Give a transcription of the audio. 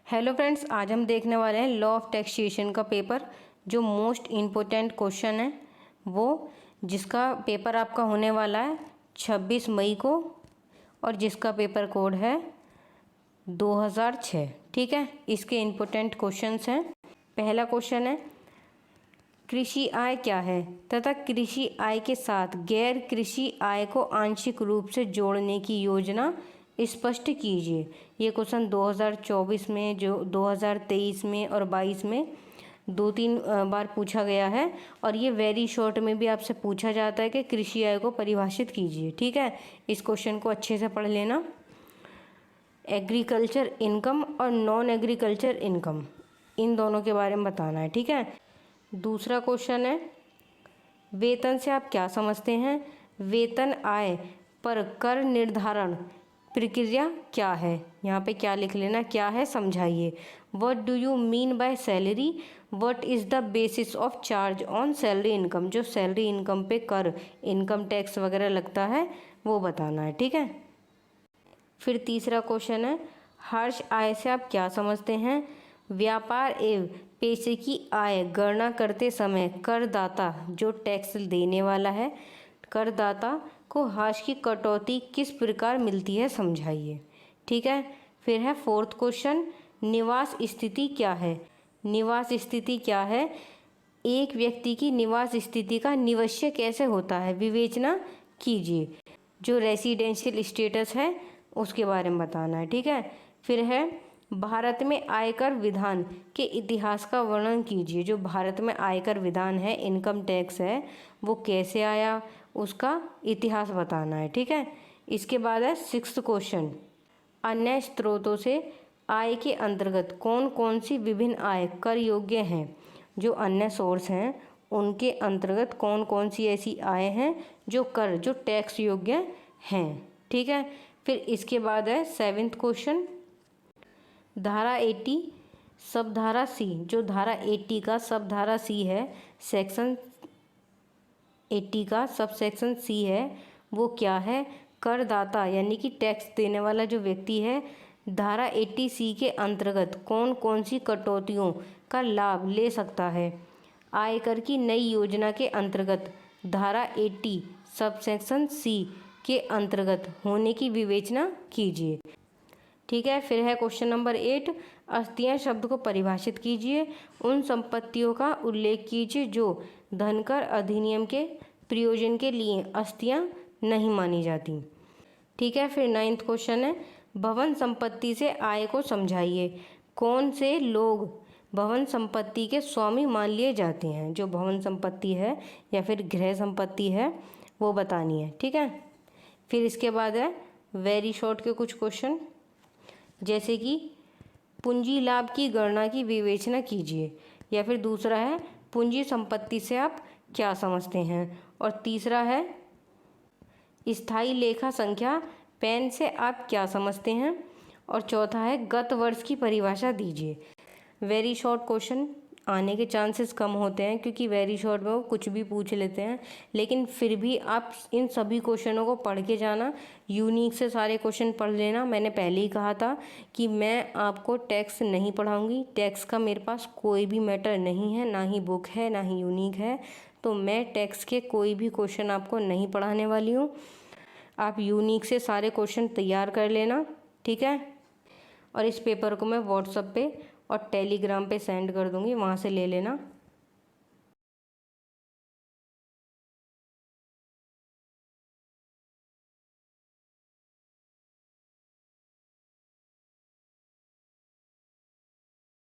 Hello friends, आज हम देखने वाले हैं लॉ ऑफ टैक्सेशन का पेपर। जो मोस्ट इम्पोर्टेंट क्वेश्चन है वो, जिसका पेपर आपका होने वाला है 26 मई को और जिसका पेपर कोड है 2006। ठीक है, इसके इम्पोर्टेंट क्वेश्चंस हैं। पहला क्वेश्चन है, कृषि आय क्या है तथा कृषि आय के साथ गैर कृषि आय को आंशिक रूप से जोड़ने की योजना स्पष्ट कीजिए। ये क्वेश्चन 2024 में, जो 2023 में और 22 में 2-3 बार पूछा गया है। और ये वेरी शॉर्ट में भी आपसे पूछा जाता है कि कृषि आय को परिभाषित कीजिए। ठीक है, इस क्वेश्चन को अच्छे से पढ़ लेना। एग्रीकल्चर इनकम और नॉन एग्रीकल्चर इनकम, इन दोनों के बारे में बताना है। ठीक है, दूसरा क्वेश्चन है, वेतन से आप क्या समझते हैं? वेतन आय पर कर निर्धारण प्रक्रिया क्या है? यहाँ पे क्या लिख लेना, क्या है समझाइए। What do you mean by salary? What is the basis of charge on salary income? जो सैलरी इनकम पे कर, इनकम टैक्स वगैरह लगता है वो बताना है। ठीक है, फिर तीसरा क्वेश्चन है, हर्ष आय से आप क्या समझते हैं? व्यापार एवं पेशे की आय गणना करते समय करदाता, जो टैक्स देने वाला है, करदाता को हाश की कटौती किस प्रकार मिलती है समझाइए। ठीक है, फिर है फोर्थ क्वेश्चन, निवास स्थिति क्या है? निवास स्थिति क्या है? एक व्यक्ति की निवास स्थिति का निवश्य कैसे होता है, विवेचना कीजिए। जो रेसिडेंशियल स्टेटस है उसके बारे में बताना है। ठीक है, फिर है, भारत में आयकर विधान के इतिहास का वर्णन कीजिए। जो भारत में आयकर विधान है, इनकम टैक्स है, वो कैसे आया, उसका इतिहास बताना है। ठीक है, इसके बाद है सिक्स्थ क्वेश्चन, अन्य स्रोतों से आय के अंतर्गत कौन कौन सी विभिन्न आय कर योग्य हैं? जो अन्य सोर्स हैं उनके अंतर्गत कौन कौन सी ऐसी आय हैं जो कर, जो टैक्स योग्य हैं। ठीक है, फिर इसके बाद है सेवेंथ क्वेश्चन, धारा 80 सब धारा सी, जो धारा 80 का सब धारा सी है, सेक्शन 80 का सब सेक्शन सी है, वो क्या है? करदाता यानी कि टैक्स देने वाला जो व्यक्ति है, धारा 80 सी के अंतर्गत कौन कौन सी कटौतियों का लाभ ले सकता है? आयकर की नई योजना के अंतर्गत धारा 80 सब सेक्शन सी के अंतर्गत होने की विवेचना कीजिए। ठीक है, फिर है क्वेश्चन नंबर 8, अस्थियां शब्द को परिभाषित कीजिए। उन संपत्तियों का उल्लेख कीजिए जो धनकर अधिनियम के प्रयोजन के लिए अस्थियां नहीं मानी जाती। ठीक है, फिर 9th क्वेश्चन है, भवन संपत्ति से आय को समझाइए। कौन से लोग भवन संपत्ति के स्वामी मान लिए जाते हैं? जो भवन संपत्ति है या फिर गृह संपत्ति है वो बतानी है। ठीक है, फिर इसके बाद है वेरी शॉर्ट के कुछ क्वेश्चन, जैसे कि पूंजी लाभ की गणना की विवेचना कीजिए, या फिर दूसरा है, पूंजी संपत्ति से आप क्या समझते हैं? और तीसरा है, स्थायी लेखा संख्या पेन से आप क्या समझते हैं? और चौथा है, गत वर्ष की परिभाषा दीजिए। वेरी शॉर्ट क्वेश्चन आने के चांसेस कम होते हैं क्योंकि वेरी शॉर्ट में वो कुछ भी पूछ लेते हैं, लेकिन फिर भी आप इन सभी क्वेश्चनों को पढ़ के जाना, यूनिक से सारे क्वेश्चन पढ़ लेना। मैंने पहले ही कहा था कि मैं आपको टैक्स नहीं पढ़ाऊंगी, टैक्स का मेरे पास कोई भी मैटर नहीं है, ना ही बुक है ना ही यूनिक है, तो मैं टैक्स के कोई भी क्वेश्चन आपको नहीं पढ़ाने वाली हूँ। आप यूनिक से सारे क्वेश्चन तैयार कर लेना। ठीक है, और इस पेपर को मैं व्हाट्सएप पे और टेलीग्राम पे सेंड कर दूँगी, वहाँ से ले लेना।